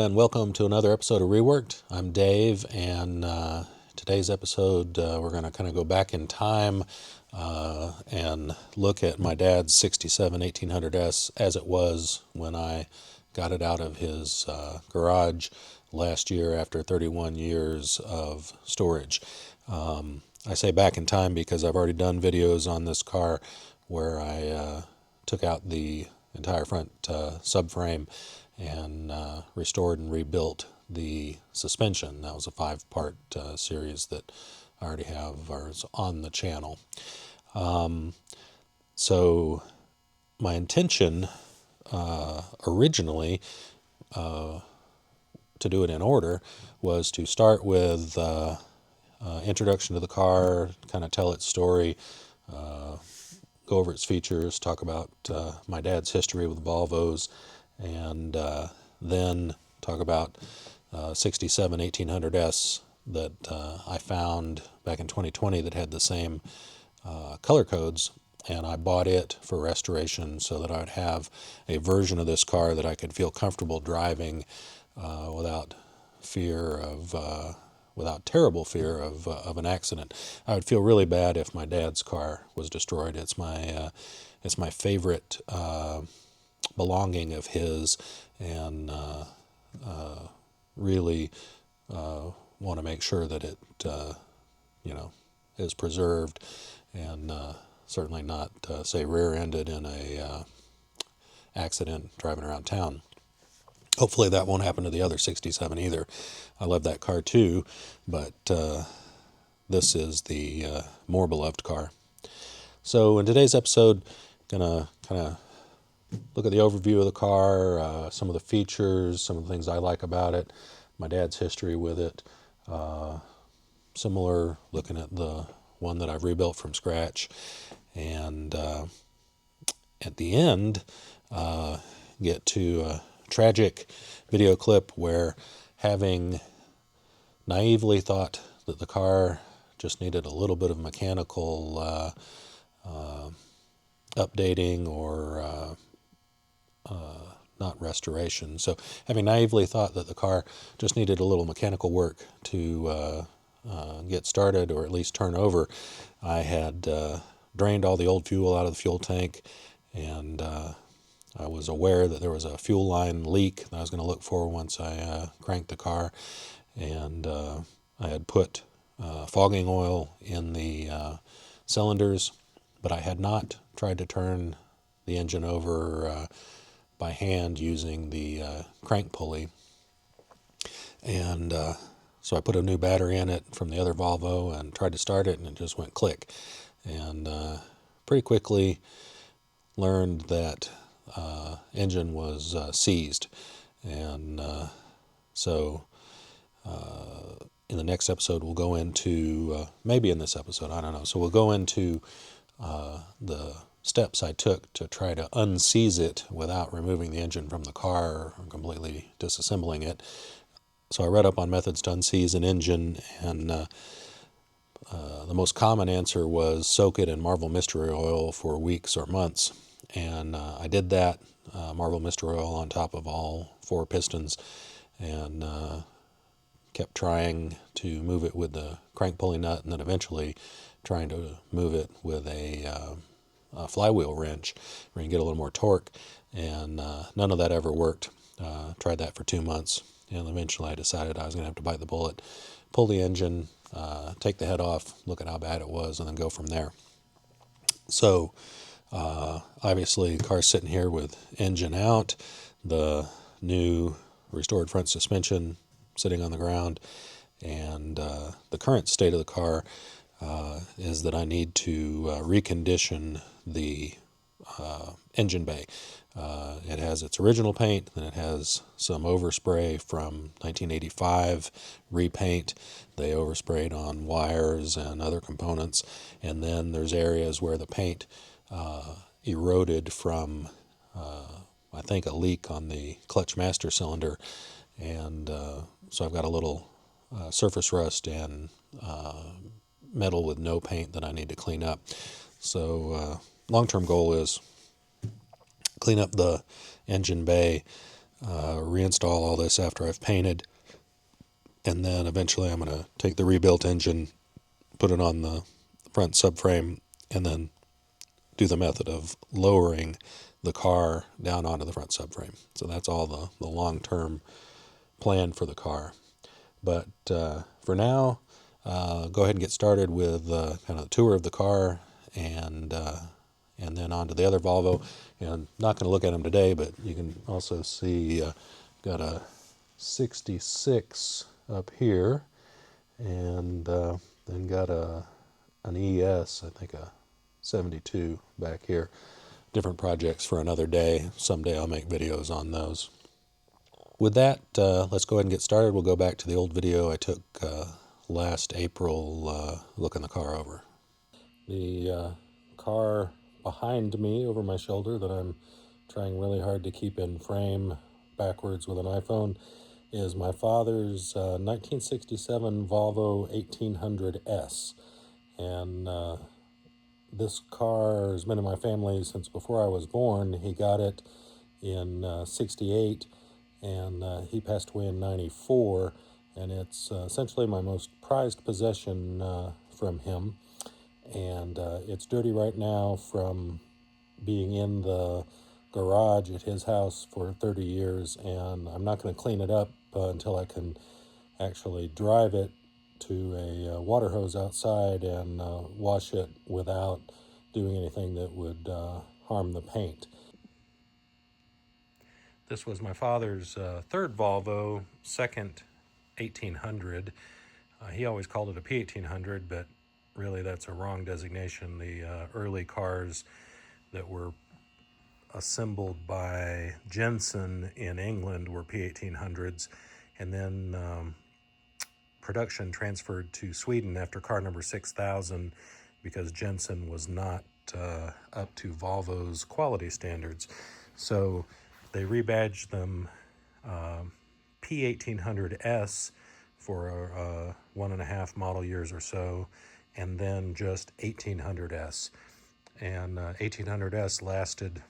and welcome to another episode of Reworked. I'm Dave, and today's episode we're going to kind of go back in time and look at my dad's 67 1800S as it was when I got it out of his garage last year after 31 years of storage. I say back in time because I've already done videos on this car where I took out the entire front subframe and restored and rebuilt the suspension. That was a 5-part series that I already have or is on the channel. So my intention originally to do it in order was to start with introduction to the car, kind of tell its story, go over its features, talk about my dad's history with Volvos, and then talk about 67 1800S that I found back in 2020 that had the same color codes, and I bought it for restoration so that I would have a version of this car that I could feel comfortable driving without terrible fear of an accident. I would feel really bad if my dad's car was destroyed. It's my favorite belonging of his, and really want to make sure that it is preserved and certainly not say rear-ended in a accident driving around town. Hopefully that won't happen to the other 67 either. I love that car too, but this is the more beloved car. So in today's episode, gonna kind of look at the overview of the car, some of the features, some of the things I like about it, my dad's history with it, similar looking at the one that I've rebuilt from scratch, and at the end get to a tragic video clip where, having naively thought that the car just needed a little bit of mechanical updating or not restoration. So having naively thought that the car just needed a little mechanical work to get started or at least turn over, I had drained all the old fuel out of the fuel tank, and I was aware that there was a fuel line leak that I was going to look for once I cranked the car, and I had put fogging oil in the cylinders, but I had not tried to turn the engine over by hand using the crank pulley. And so I put a new battery in it from the other Volvo and tried to start it, and it just went click. And pretty quickly learned that engine was seized. And so in the next episode we'll go into, maybe in this episode, I don't know. So we'll go into the steps I took to try to unseize it without removing the engine from the car or completely disassembling it. So I read up on methods to unseize an engine, and the most common answer was soak it in Marvel Mystery Oil for weeks or months. And I did that, Marvel Mystery Oil on top of all 4 pistons, and kept trying to move it with the crank pulley nut, and then eventually trying to move it with a flywheel wrench where you can get a little more torque, and none of that ever worked. Tried that for 2 months, and eventually I decided I was going to have to bite the bullet, pull the engine, take the head off, look at how bad it was, and then go from there. So obviously the car's sitting here with engine out, the new restored front suspension sitting on the ground, and the current state of the car is that I need to recondition the engine bay. It has its original paint, then it has some overspray from 1985 repaint. They oversprayed on wires and other components, and then there's areas where the paint eroded from I think a leak on the clutch master cylinder, and so I've got a little surface rust and metal with no paint that I need to clean up. So long-term goal is clean up the engine bay, reinstall all this after I've painted, and then eventually I'm going to take the rebuilt engine, put it on the front subframe, and then do the method of lowering the car down onto the front subframe. So that's all the long-term plan for the car. But for now, go ahead and get started with kind of a tour of the car, and then on to the other Volvo. And not going to look at them today, but you can also see got a 66 up here, and then got an ES, I think a 72 back here. Different projects for another day. Someday I'll make videos on those. With that, let's go ahead and get started. We'll go back to the old video I took last April looking the car over. The car behind me over my shoulder that I'm trying really hard to keep in frame backwards with an iPhone is my father's 1967 Volvo 1800S. And this car has been in my family since before I was born. He got it in 68, and he passed away in 94, and it's essentially my most prized possession from him. And it's dirty right now from being in the garage at his house for 30 years, and I'm not going to clean it up until I can actually drive it to a water hose outside and wash it without doing anything that would harm the paint. This was my father's third Volvo, second 1800. He always called it a P1800, but really that's a wrong designation. The early cars that were assembled by Jensen in England were P1800s, and then production transferred to Sweden after car number 6000 because Jensen was not up to Volvo's quality standards. So they rebadged them P1800S for 1.5 model years or so, and then just 1800S. And 1800S lasted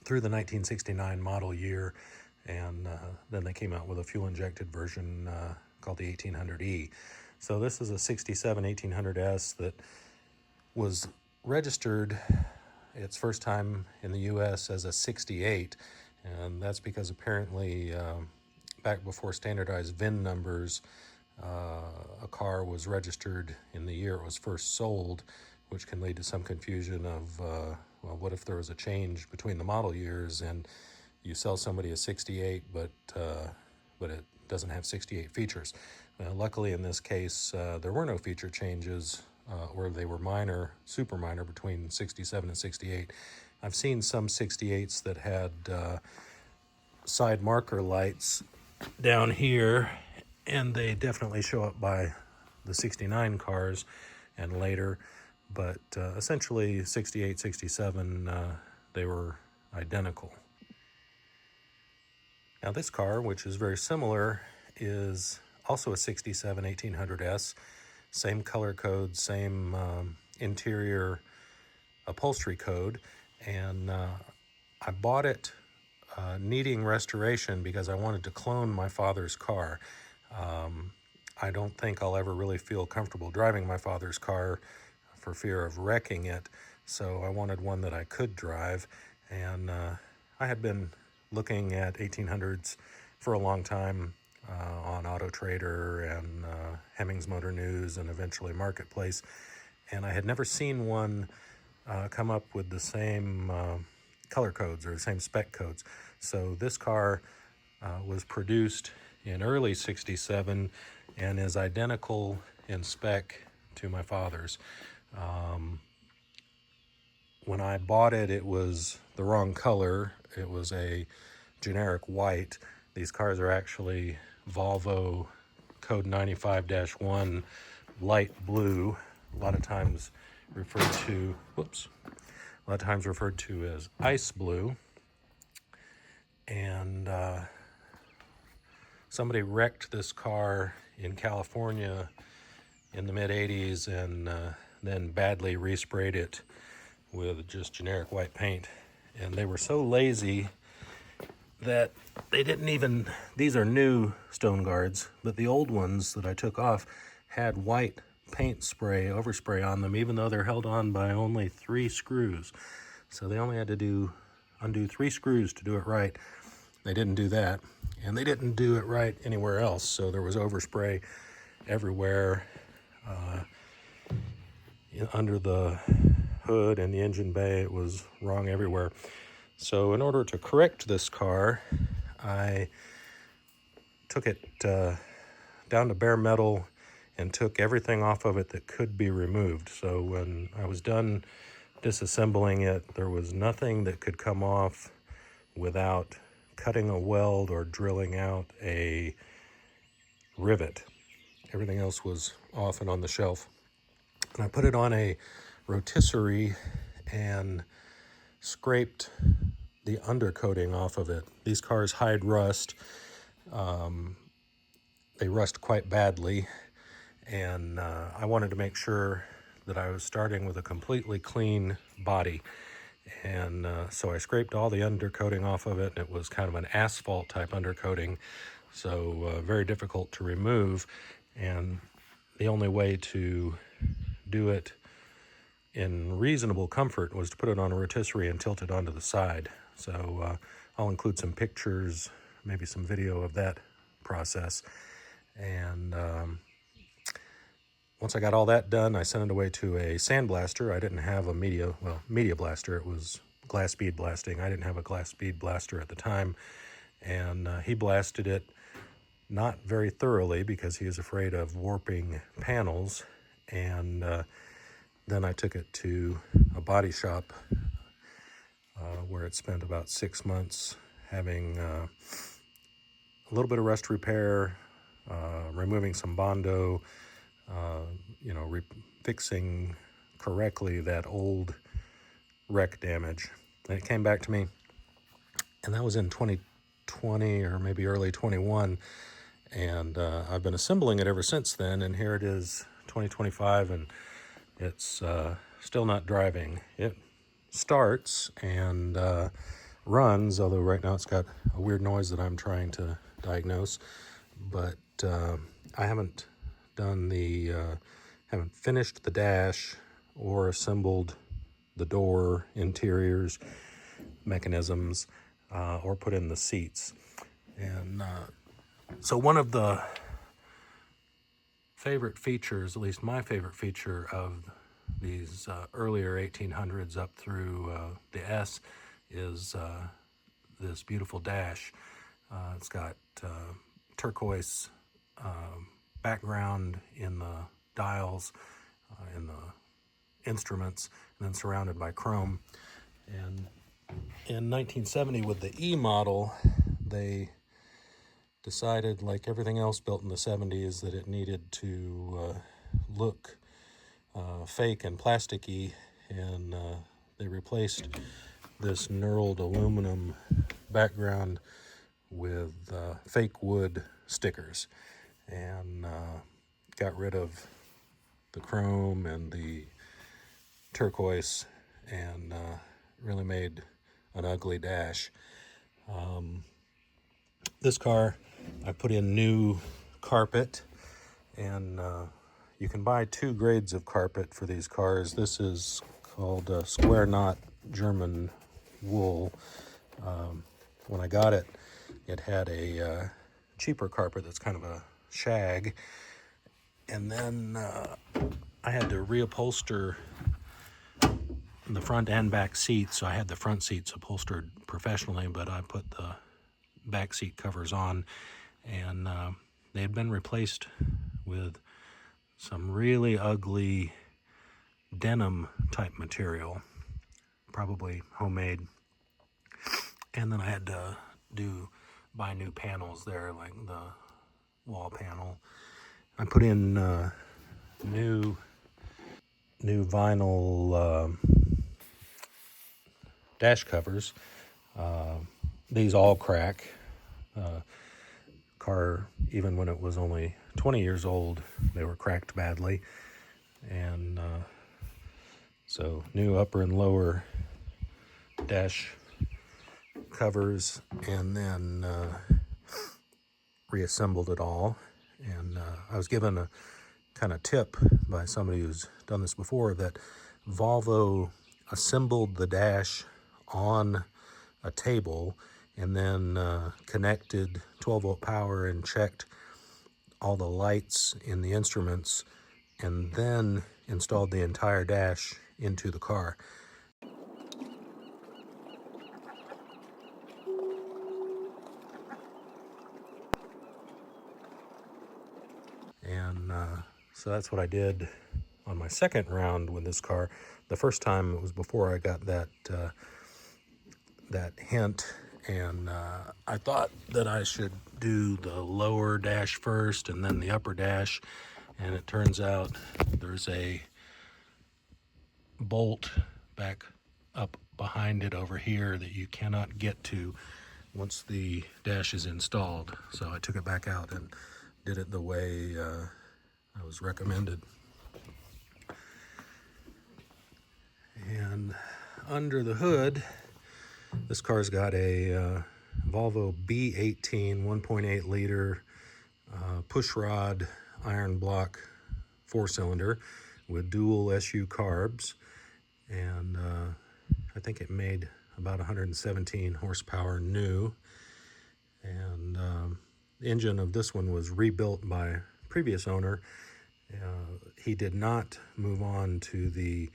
through the 1969 model year, and then they came out with a fuel-injected version called the 1800E. So this is a 67 1800S that was registered its first time in the U.S. as a 68, and that's because apparently back before standardized VIN numbers, a car was registered in the year it was first sold, which can lead to some confusion of, well, what if there was a change between the model years and you sell somebody a 68, but it doesn't have 68 features. Luckily, in this case, there were no feature changes, or they were minor, super minor, between 67 and 68. I've seen some 68s that had side marker lights down here, and they definitely show up by the 69 cars and later, but essentially 68, 67, they were identical. Now this car, which is very similar, is also a 67 1800S, same color code, same interior upholstery code, and I bought it needing restoration because I wanted to clone my father's car. I don't think I'll ever really feel comfortable driving my father's car for fear of wrecking it, so I wanted one that I could drive, and I had been looking at 1800s for a long time on Auto Trader and Hemmings Motor News and eventually Marketplace, and I had never seen one come up with the same color codes or the same spec codes. So this car was produced in early 67 and is identical in spec to my father's. When I bought it, it was the wrong color. It was a generic white. These cars are actually Volvo code 95-1 light blue, a lot of times referred to as ice blue. And somebody wrecked this car in California in the mid-80s and then badly resprayed it with just generic white paint. And they were so lazy that they didn't even, these are new stone guards, but the old ones that I took off had white paint spray, overspray on them, even though they're held on by only 3 screws. So they only had to undo 3 screws to do it right. They didn't do that, and they didn't do it right anywhere else. So there was overspray everywhere, under the hood and the engine bay. It was wrong everywhere. So in order to correct this car, I took it down to bare metal and took everything off of it that could be removed. So when I was done disassembling it, there was nothing that could come off without cutting a weld or drilling out a rivet. Everything else was off and on the shelf. And I put it on a rotisserie and scraped the undercoating off of it. These cars hide rust. They rust quite badly, and I wanted to make sure that I was starting with a completely clean body. And so I scraped all the undercoating off of it, and it was kind of an asphalt type undercoating, so very difficult to remove. And the only way to do it in reasonable comfort was to put it on a rotisserie and tilt it onto the side. So I'll include some pictures, maybe some video of that process. And once I got all that done, I sent it away to a sandblaster. I didn't have a media blaster. It was glass bead blasting. I didn't have a glass bead blaster at the time. And he blasted it not very thoroughly because he was afraid of warping panels. And then I took it to a body shop where it spent about 6 months having a little bit of rust repair, removing some Bondo, fixing correctly that old wreck damage. And it came back to me, and that was in 2020 or maybe early 21. And I've been assembling it ever since then, and here it is, 2025, and it's still not driving. It starts and runs, although right now it's got a weird noise that I'm trying to diagnose. But I haven't haven't finished the dash or assembled the door interiors, mechanisms, or put in the seats. And so one of the favorite features, at least my favorite feature of these earlier 1800s up through the S, is this beautiful dash. It's got turquoise background in the dials, in the instruments, and then surrounded by chrome. And in 1970, with the E model, they decided, like everything else built in the 70s, that it needed to look fake and plasticky, and they replaced this knurled aluminum background with fake wood stickers, and got rid of the chrome and the turquoise, and really made an ugly dash. This car, I put in new carpet, and you can buy 2 grades of carpet for these cars. This is called square knot German wool. When I got it, it had a cheaper carpet that's kind of a shag, and then I had to reupholster the front and back seats. So I had the front seats upholstered professionally, but I put the back seat covers on, and they had been replaced with some really ugly denim type material, probably homemade. And then I had to buy new panels there, like the wall panel. I put in new vinyl dash covers. These all crack. Car, even when it was only 20 years old, they were cracked badly. And so new upper and lower dash covers and then reassembled it all. And I was given a kind of tip by somebody who's done this before that Volvo assembled the dash on a table and then connected 12-volt power and checked all the lights in the instruments and then installed the entire dash into the car. And so that's what I did on my second round with this car. The first time it was before I got that hint, and I thought that I should do the lower dash first and then the upper dash, and it turns out there's a bolt back up behind it over here that you cannot get to once the dash is installed. So I took it back out and did it the way I was recommended. And under the hood, this car's got a Volvo B18 1.8 liter pushrod iron block 4-cylinder with dual SU carbs, and I think it made about 117 horsepower new. And the engine of this one was rebuilt by previous owner. He did not move on to the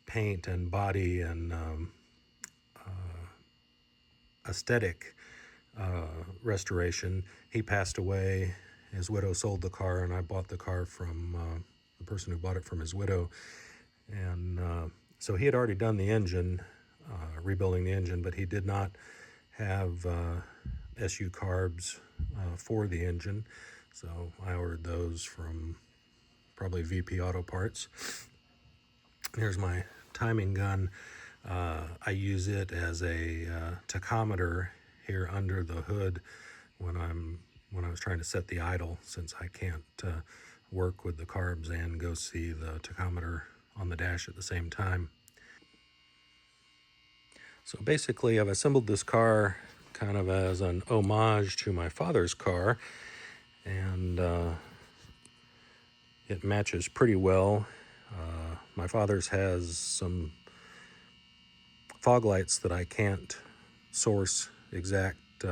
paint and body and aesthetic restoration. He passed away. His widow sold the car, and I bought the car from the person who bought it from his widow. And so he had already done the engine, rebuilding the engine, but he did not have SU carbs for the engine. So I ordered those from probably VP Auto Parts. Here's my timing gun. I use it as a tachometer here under the hood when I was trying to set the idle, since I can't work with the carbs and go see the tachometer on the dash at the same time. So basically I've assembled this car kind of as an homage to my father's car, and it matches pretty well. My father's has some fog lights that I can't source exact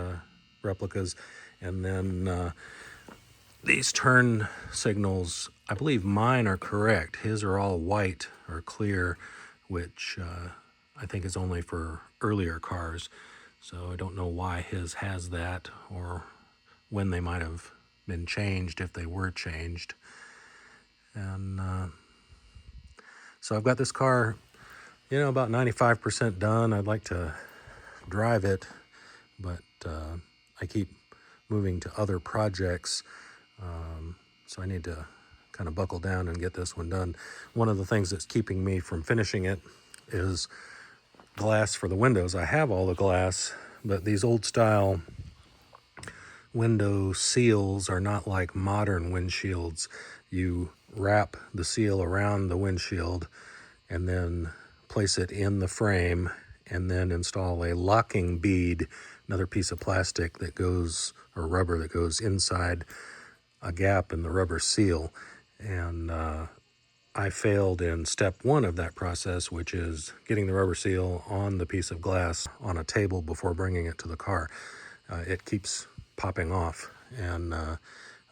replicas, and then these turn signals, I believe mine are correct. His are all white or clear, which I think is only for earlier cars. So I don't know why his has that, or when they might have been changed, if they were changed. And so I've got this car, about 95% done. I'd like to drive it, but I keep moving to other projects. So I need to kind of buckle down and get this one done. One of the things that's keeping me from finishing it is glass for the windows. I have all the glass, but these old style window seals are not like modern windshields. You wrap the seal around the windshield and then place it in the frame, and then install a locking bead, another piece of plastic that goes, or rubber that goes inside a gap in the rubber seal. And I failed in step one of that process, which is getting the rubber seal on the piece of glass on a table before bringing it to the car. It keeps popping off, and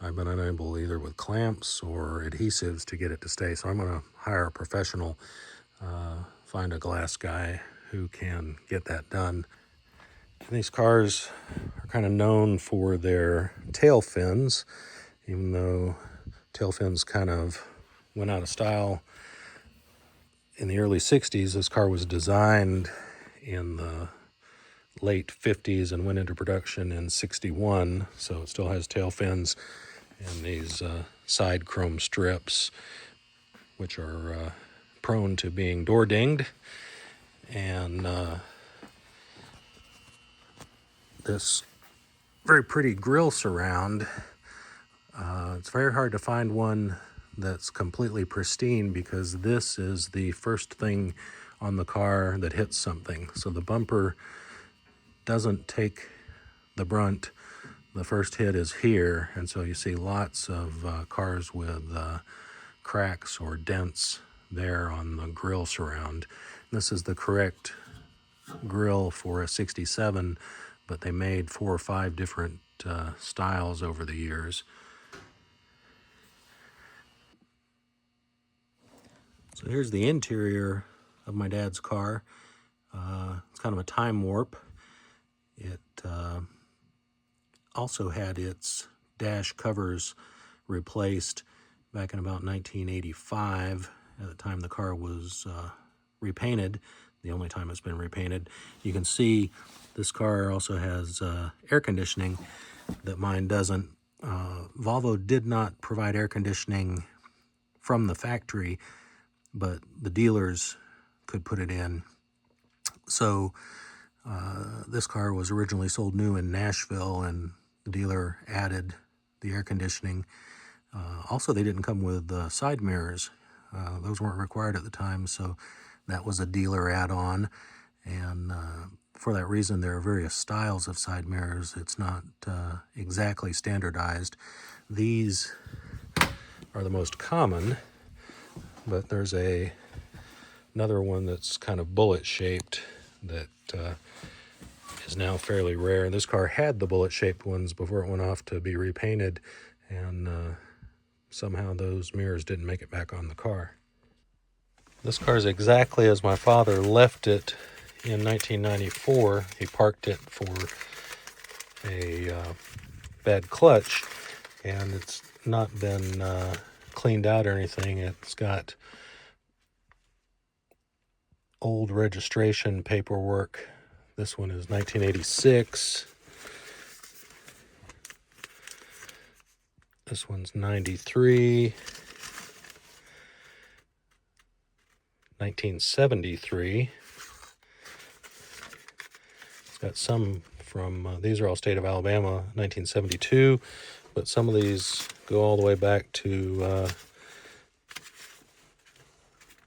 I've been unable, either with clamps or adhesives, to get it to stay. So I'm going to hire a professional, find a glass guy who can get that done. And these cars are kind of known for their tail fins, even though tail fins kind of went out of style in the early 60s. This car was designed in the late 50s and went into production in 61, so it still has tail fins and these side chrome strips, which are prone to being door dinged. And this very pretty grille surround, it's very hard to find one that's completely pristine, because this is the first thing on the car that hits something. So the bumper doesn't take the brunt. The first hit is here, and so you see lots of cars with cracks or dents there on the grille surround. This is the correct grille for a 67, but they made 4 or 5 different styles over the years. So here's the interior of my dad's car. It's kind of a time warp. It also had its dash covers replaced back in about 1985. At the time the car was repainted, the only time it's been repainted. You can see this car also has air conditioning that mine doesn't. Volvo did not provide air conditioning from the factory, but the dealers could put it in. So this car was originally sold new in Nashville, and the dealer added the air conditioning. Also, they didn't come with side mirrors. Those weren't required at the time, so that was a dealer add-on. And for that reason, there are various styles of side mirrors. It's not exactly standardized. These are the most common, but there's another one that's kind of bullet-shaped that is now fairly rare. This car had the bullet-shaped ones before it went off to be repainted, and somehow those mirrors didn't make it back on the car. This car is exactly as my father left it in 1994. He parked it for a bad clutch, and it's not been cleaned out or anything. It's got old registration paperwork. This one is 1986. This one's 93. 1973. It's got some from, these are all state of Alabama, 1972, but some of these go all the way back to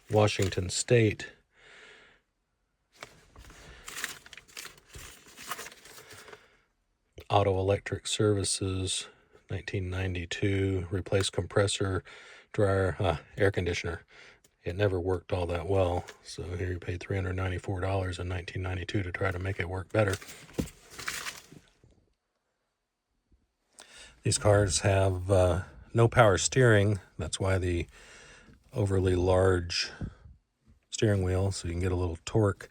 Washington State. Auto Electric Services, 1992, replaced compressor, dryer, air conditioner. It never worked all that well, so here you paid $394 in 1992 to try to make it work better. These cars have no power steering. That's why the overly large steering wheel, so you can get a little torque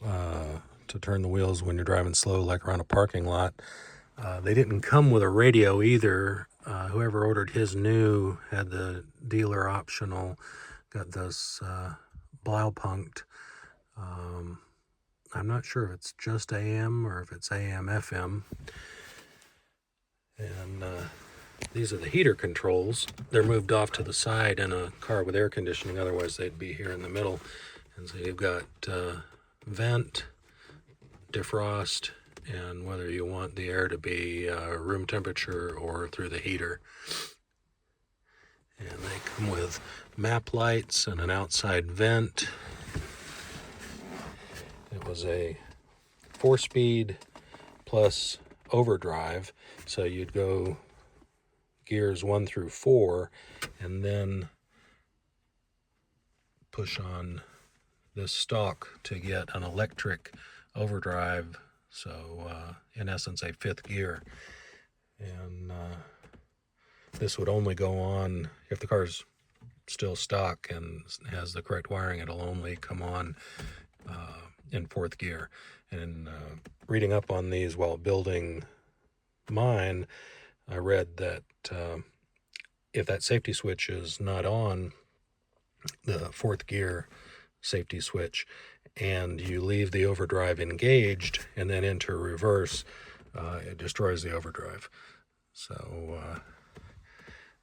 to turn the wheels when you're driving slow, like around a parking lot. They didn't come with a radio either. Whoever ordered his new had the dealer optional. Got this Blaupunkt. I'm not sure if it's just AM or if it's AM FM. And these are the heater controls. They're moved off to the side in a car with air conditioning, otherwise they'd be here in the middle. And so you've got vent, defrost, and whether you want the air to be room temperature or through the heater. And they come with map lights and an outside vent. It was a 4-speed plus overdrive, so you'd go gears 1 through 4 and then push on this stalk to get an electric overdrive, so in essence a 5th gear. And this would only go on if the car's still stock and has the correct wiring. It'll only come on in 4th gear. And reading up on these while building mine, I read that if that safety switch is not on, the 4th gear safety switch, and you leave the overdrive engaged and then enter reverse, it destroys the overdrive. So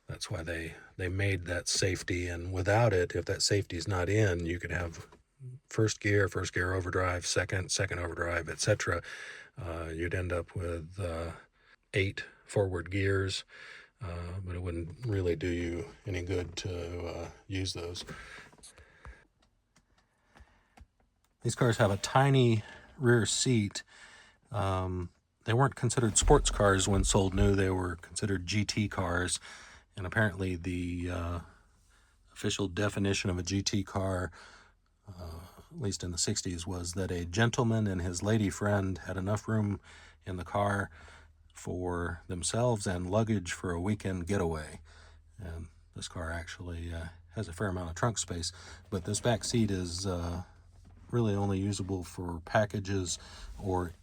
that's why they made that safety, and without it, if that safety's not in, you could have first gear overdrive, second overdrive, etc. You'd end up with 8 forward gears, but it wouldn't really do you any good to use those. These cars have a tiny rear seat They weren't considered sports cars when sold new. They were considered GT cars. And apparently the official definition of a GT car, at least in the 60s, was that a gentleman and his lady friend had enough room in the car for themselves and luggage for a weekend getaway. And this car actually has a fair amount of trunk space, but this back seat is really only usable for packages or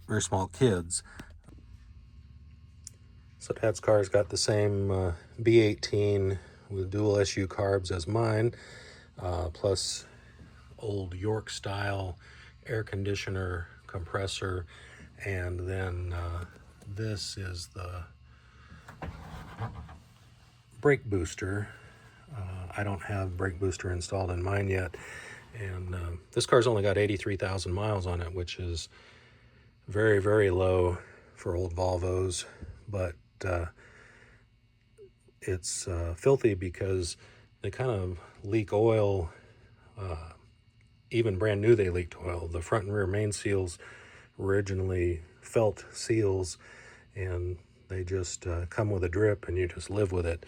very small kids. So Dad's car's got the same B18 with dual SU carbs as mine, plus old York style air conditioner, compressor, and then this is the brake booster. I don't have brake booster installed in mine yet, and this car's only got 83,000 miles on it, which is very, very low for old Volvos, but it's filthy because they kind of leak oil. Even brand new, they leaked oil. The front and rear main seals were originally felt seals, and they just come with a drip, and you just live with it.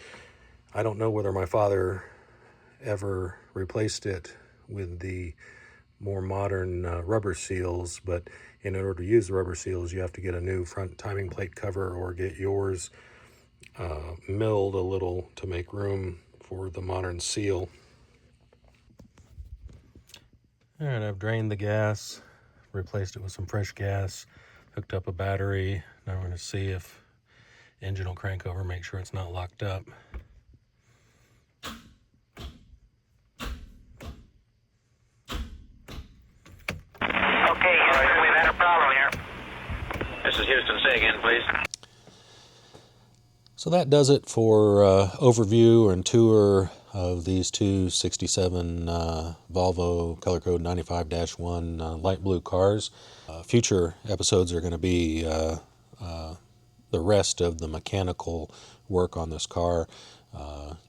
I don't know whether my father ever replaced it with the more modern rubber seals, but in order to use the rubber seals, you have to get a new front timing plate cover or get yours milled a little to make room for the modern seal. All right, I've drained the gas, replaced it with some fresh gas, hooked up a battery. Now we're going to see if engine will crank over, make sure it's not locked up. Okay, Houston, we've had a problem here. This is Houston. Say again, please. So that does it for overview and tour of these two 67 Volvo color code 95-1 light blue cars. Future episodes are going to be the rest of the mechanical work on this car,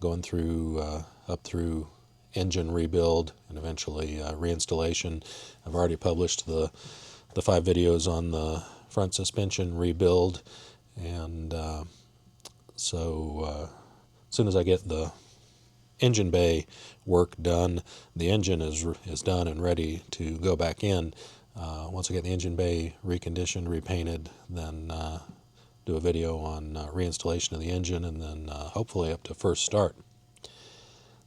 going through up through engine rebuild and eventually reinstallation. I've already published the 5 videos on the front suspension rebuild, and so as soon as I get the engine bay work done, the engine is done and ready to go back in. Once I get the engine bay reconditioned, repainted, then do a video on reinstallation of the engine, and then hopefully up to first start.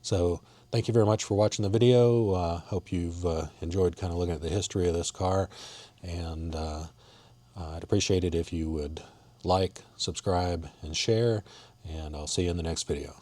So thank you very much for watching the video. Hope you've enjoyed kind of looking at the history of this car, and I'd appreciate it if you would like, subscribe, and share, and I'll see you in the next video.